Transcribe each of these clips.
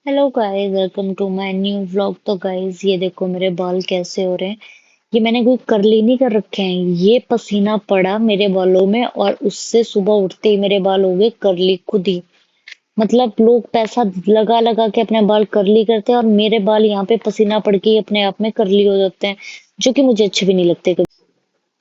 Hello guys, welcome to my new vlog. तो guys, ये देखो मेरे बाल कैसे हो रहे हैं। ये मैंने कोई कर्ली नहीं कर रखे हैं, ये पसीना पड़ा मेरे बालों में और उससे सुबह उठते ही मेरे बाल हो गए कर्ली खुद ही। मतलब लोग पैसा लगा लगा के अपने बाल कर्ली करते हैं और मेरे बाल यहाँ पे पसीना पड़ के ही अपने आप में कर्ली हो जाते हैं, जो कि मुझे अच्छे भी नहीं लगते कभी।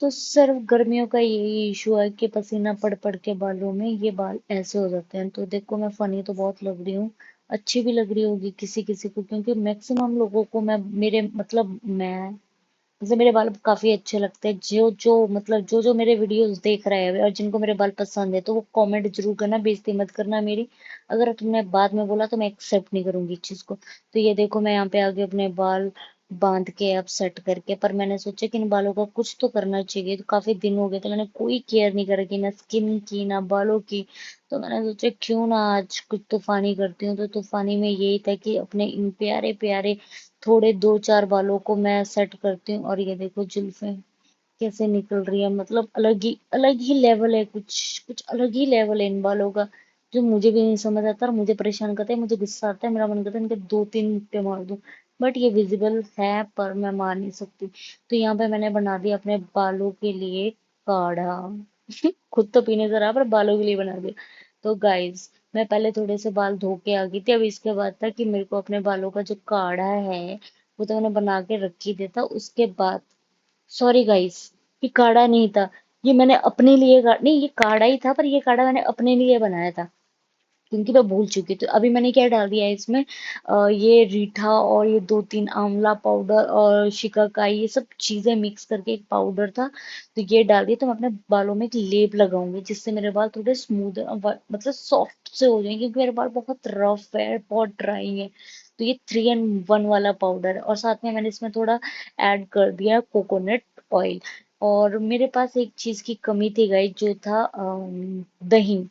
तो सिर्फ गर्मियों का यही इशू है कि पसीना पड़ पड़ के बालों में ये बाल ऐसे हो जाते हैं। तो देखो, मैं फनी तो बहुत लग रही हूँ, अच्छी भी लग रही होगी किसी किसी को, क्योंकि मैक्सिमम लोगों को मैं मेरे मतलब मैं जैसे मेरे बाल काफी अच्छे लगते हैं। जो जो मतलब जो जो मेरे वीडियोस देख रहे हैं और जिनको मेरे बाल पसंद है, तो वो कमेंट जरूर करना, बेइज्जती मत करना मेरी। अगर तुमने बाद में बोला तो मैं एक्सेप्ट नहीं करूंगी इस चीज को। तो ये देखो, मैं यहाँ पे आगे अपने बाल बांध के अब सेट करके, पर मैंने सोचा कि इन बालों का कुछ तो करना चाहिए। तो काफी दिन हो गए, तो मैंने कोई केयर नहीं करा कि ना स्किन की ना बालों की। तो मैंने सोचा क्यों ना आज कुछ तूफानी करती हूँ। तो तूफानी में यही था कि अपने इन प्यारे प्यारे थोड़े दो चार बालों को मैं सेट करती हूँ। और ये देखो जुल्फे कैसे निकल रही है, मतलब अलग ही लेवल है, कुछ कुछ अलग ही लेवल है इन बालों का, जो मुझे भी नहीं समझ आता और मुझे परेशान करता है। मुझे गुस्सा आता है, मेरा मन करता है इनके दो तीन मुक्के मार दूं। बट ये विजिबल है पर मैं मार नहीं सकती। तो यहाँ पे मैंने बना दिया अपने बालों के लिए काढ़ा। खुद तो पीने से रहा, पर बालों के लिए बना दिया। तो गाइज, मैं पहले थोड़े से बाल धो के आ गई थी। अब इसके बाद था कि मेरे को अपने बालों का जो काढ़ा है वो तो मैंने बना के रख ही देता। उसके बाद, सॉरी गाइस, ये काढ़ा नहीं था, ये मैंने अपने लिए नहीं, ये काढ़ा ही था, पर ये काढ़ा मैंने अपने लिए बनाया था, क्योंकि मैं भूल चुकी थी। अभी मैंने क्या डाल दिया है इसमें, ये रीठा और ये दो तीन आंवला पाउडर और शिकाकाई, ये सब चीजें मिक्स करके एक पाउडर था, तो ये डाल दिया। तो मैं अपने बालों में एक लेप लगाऊंगी, जिससे मेरे बाल थोड़े स्मूथ मतलब सॉफ्ट से हो जाएंगे, क्योंकि मेरे बाल बहुत रफ है, बहुत ड्राई है। तो ये 3 in 1 वाला पाउडर है। और साथ में मैंने इसमें थोड़ा ऐड कर दिया कोकोनट ऑयल। और मेरे पास एक चीज की कमी थी गाइस, जो था दही।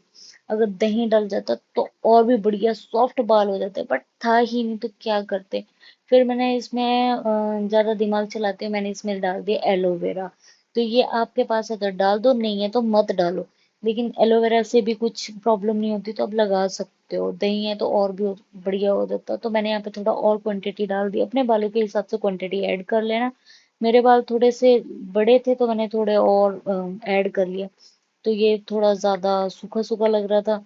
अगर दही डल जाता तो और भी बढ़िया सॉफ्ट बाल हो जाते, बट था ही नहीं, तो क्या करते। फिर मैंने इसमें ज्यादा दिमाग चलाते हुए मैंने इसमें डाल दिया एलोवेरा। तो ये आपके पास है तो डाल दो, नहीं है तो मत डालो। लेकिन एलोवेरा से भी कुछ प्रॉब्लम नहीं होती, तो आप लगा सकते हो। दही है तो और भी बढ़िया हो जाता। तो मैंने यहाँ पे थोड़ा और क्वांटिटी डाल दी, अपने बालों के हिसाब से क्वांटिटी ऐड कर लेना। मेरे बाल थोड़े से बड़े थे, तो मैंने थोड़े और ऐड कर लिया। तो ये थोड़ा ज्यादा सूखा सूखा लग रहा था,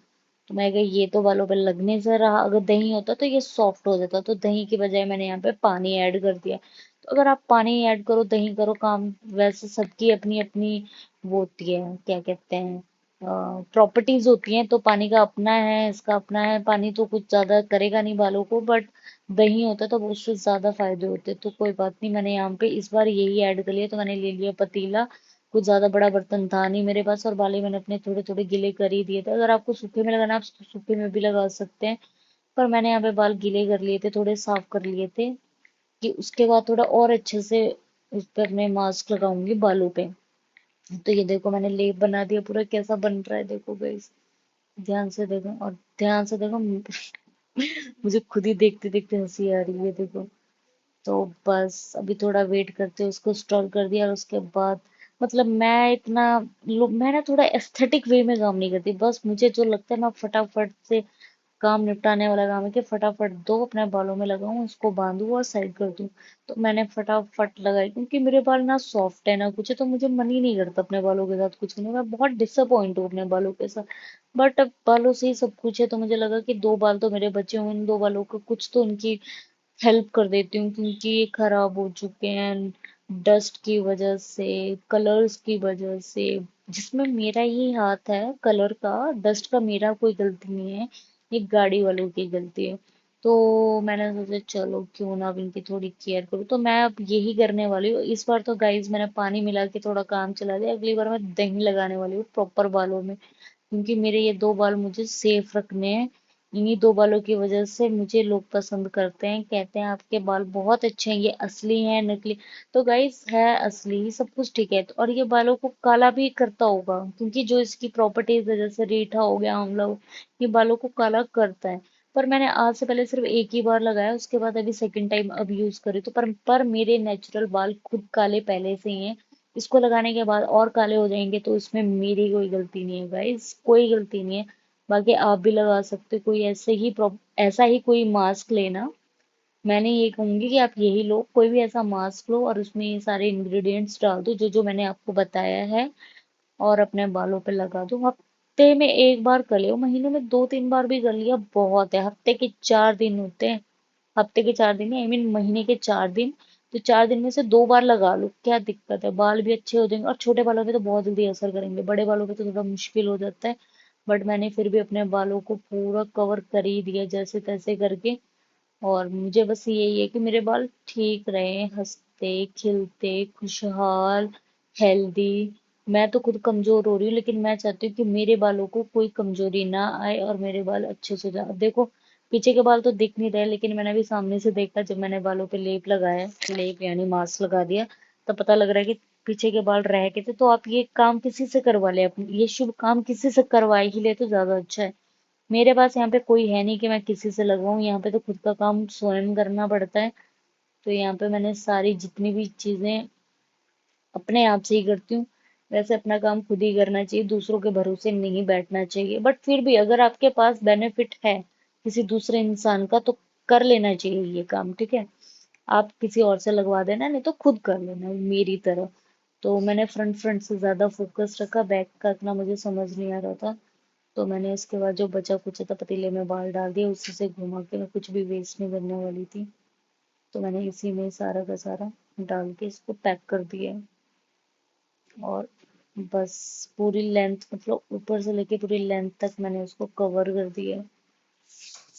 तो मैं कही ये तो बालों पे लगने से रहा, अगर दही होता तो ये सॉफ्ट हो जाता। तो दही की बजाय मैंने यहाँ पे पानी ऐड कर दिया। तो अगर आप पानी ऐड करो दही करो, काम वैसे सबकी अपनी अपनी वो होती है, क्या कहते हैं, प्रॉपर्टीज होती हैं। तो पानी का अपना है, इसका अपना है। पानी तो कुछ ज्यादा करेगा नहीं बालों को, बट दही होता है तो उससे ज्यादा फायदे होते हैं। तो कोई बात नहीं, मैंने यहाँ पे इस बार यही ऐड कर लिया। तो मैंने ले लिया पतीला, कुछ ज्यादा बड़ा बर्तन था नहीं मेरे पास, और बाले मैंने अपने थोड़े थोड़े गीले कर ही दिए थे। अगर आपको सूखे में लगाना, आप सूखे में भी लगा सकते हैं, पर मैंने यहाँ पे बाल गीले कर लिए थे, थोड़े साफ कर लिए थे, कि उसके बाद थोड़ा और अच्छे से उस पर अपने मास्क लगाऊंगी बालों पे। तो ये देखो, मैंने लेप बना दिया पूरा, कैसा बन रहा है देखो गाइस, ध्यान से देखो और ध्यान से देखो। मुझे खुद ही देखते देखते हंसी आ रही है देखो। तो बस अभी थोड़ा वेट करते उसको स्टॉल कर दिया, और उसके बाद मतलब मैं ना थोड़ा एस्थेटिक वे में काम नहीं करती। बस मुझे जो लगता है मैं फटाफट से काम निपटाने वाला काम है, कि फटाफट दो अपने बालों में लगाऊं, उसको बांधूं और साइड कर दूं। तो मैंने फटाफट लगाई, क्योंकि मेरे बाल ना सॉफ्ट है ना कुछ है, तो मुझे मन ही नहीं करता अपने बालों के साथ कुछ करने। मैं बहुत डिसअपॉइंट हूँ अपने बालों के साथ। बट अब बालों से ही सब कुछ है, तो मुझे लगा कि दो बाल तो मेरे बचे हुए, इन दो बालों को कुछ तो उनकी हेल्प कर देती हूँ, क्योंकि ये खराब हो चुके हैं डस्ट की वजह से, कलर्स की वजह से, जिसमें मेरा ही हाथ है कलर का। डस्ट का मेरा कोई गलती नहीं है, ये गाड़ी वालों की गलती है। तो मैंने सोचा चलो क्यों ना अब इनकी थोड़ी केयर करूँ। तो मैं अब यही करने वाली हूँ इस बार। तो गाइज, मैंने पानी मिला के थोड़ा काम चला दिया, अगली बार मैं दही लगाने वाली हूँ प्रॉपर बालों में, क्योंकि मेरे ये दो बाल मुझे सेफ रखने हैं। इन्हीं दो बालों की वजह से मुझे लोग पसंद करते हैं, कहते हैं आपके बाल बहुत अच्छे हैं, ये असली हैं नकली। तो गाइस, है असली, सब कुछ ठीक है। और ये बालों को काला भी करता होगा, क्योंकि जो इसकी प्रॉपर्टीज है, जैसे रीठा हो गया, आंवला ये बालों को काला करता है। पर मैंने आज से पहले सिर्फ एक ही बार लगाया, उसके बाद अभी सेकंड टाइम अब यूज करी। तो पर मेरे नेचुरल बाल खुद काले पहले से ही हैं, इसको लगाने के बाद और काले हो जाएंगे, तो इसमें मेरी कोई गलती नहीं है गाइस, कोई गलती नहीं है। बाकी आप भी लगा सकते हो, कोई ऐसा ही कोई मास्क लेना। मैंने ये कहूंगी कि आप यही लो, कोई भी ऐसा मास्क लो और उसमें ये सारे इंग्रेडिएंट्स डाल दो जो जो मैंने आपको बताया है, और अपने बालों पे लगा दो। हफ्ते में एक बार कर लियो, महीने में 2-3 बार भी कर लिया बहुत है। हफ्ते के 4 दिन होते हैं, हफ्ते के 4 दिन, आई मीन महीने के 4 दिन। तो 4 दिन में से 2 बार लगा लो, क्या दिक्कत है, बाल भी अच्छे हो जाएंगे। और छोटे बालों पे तो बहुत जल्दी असर करेंगे, बड़े बालों पे तो थोड़ा मुश्किल हो जाता है। बट मैंने फिर भी अपने बालों को पूरा कवर कर ही दिया जैसे तैसे करके। और मुझे बस यही है कि मेरे बाल ठीक रहे, हंसते खिलते खुशहाल, हेल्दी। मैं तो खुद कमजोर हो रही हूँ, लेकिन मैं चाहती हूँ कि मेरे बालों को कोई कमजोरी ना आए और मेरे बाल अच्छे से जाए। अब देखो, पीछे के बाल तो दिख नहीं रहे, लेकिन मैंने भी सामने से देखा, जब मैंने बालों पे लेप लगाया, लेप यानी मास्क लगा दिया, तो पता लग रहा है कि पीछे के बाल रह गए थे। तो आप ये काम किसी से करवा ले, अपने ये शुभ काम किसी से करवाए ही ले तो ज्यादा अच्छा है। मेरे पास यहाँ पे कोई है नहीं कि मैं किसी से लगवाऊं, यहाँ पे तो खुद का काम स्वयं करना पड़ता है। तो यहाँ पे मैंने सारी जितनी भी चीजें अपने आप से ही करती हूँ। वैसे अपना काम खुद ही करना चाहिए, दूसरों के भरोसे नहीं बैठना चाहिए। बट फिर भी अगर आपके पास बेनिफिट है किसी दूसरे इंसान का, तो कर लेना चाहिए ये काम, ठीक है। आप किसी और से लगवा देना, नहीं तो खुद कर लेना मेरी तरह। तो मैंने फ्रंट फ्रंट से ज्यादा फोकस रखा, बैक का इतना मुझे समझ नहीं आ रहा था। तो मैंने इसके बाद जो बचा कुचा था पतीले में बाल डाल दिया, उसी से घुमा के, मैं कुछ भी वेस्ट नहीं करने वाली थी। तो मैंने इसी में सारा का सारा डाल के इसको पैक कर दिया है। और बस पूरी लेंथ, मतलब ऊपर से लेके पूरी लेंथ तक मैंने उसको कवर कर दिया है।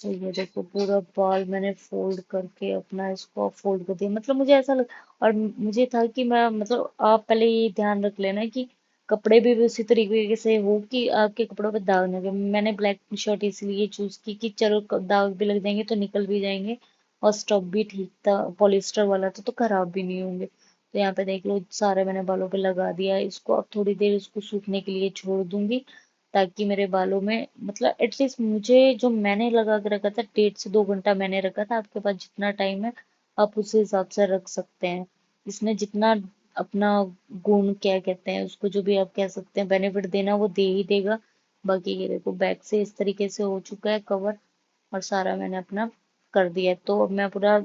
तो ये देखो, पूरा बाल मैंने फोल्ड करके अपना इसको फोल्ड कर दिया। मतलब मुझे ऐसा लग, और मुझे था कि मैं, मतलब आप पहले ये ध्यान रख लेना कि कपड़े भी उसी तरीके से हो कि आपके कपड़ों पे दाग ना लगे। मैंने ब्लैक शर्ट इसलिए चूज की कि चलो दाग भी लग जाएंगे तो निकल भी जाएंगे, और स्टफ भी ठीक था, पॉलिस्टर वाला था, तो खराब भी नहीं होंगे। तो यहाँ पे देख लो, सारे मैंने बालों पे लगा दिया है। इसको अब थोड़ी देर इसको सूखने के लिए छोड़ दूंगी, ताकि मेरे बालों में, मतलब एटलीस्ट मुझे जो मैंने लगा के रखा था, 1.5 से 2 घंटा मैंने रखा था। आपके पास जितना टाइम है आप उस हिसाब से रख सकते हैं। इसने जितना अपना गुण, क्या कहते हैं उसको, जो भी आप कह सकते हैं, बेनिफिट देना, वो दे ही देगा। बाकी ये देखो, बैक से इस तरीके से हो चुका है कवर, और सारा मैंने अपना कर दिया है। तो अब मैं पूरा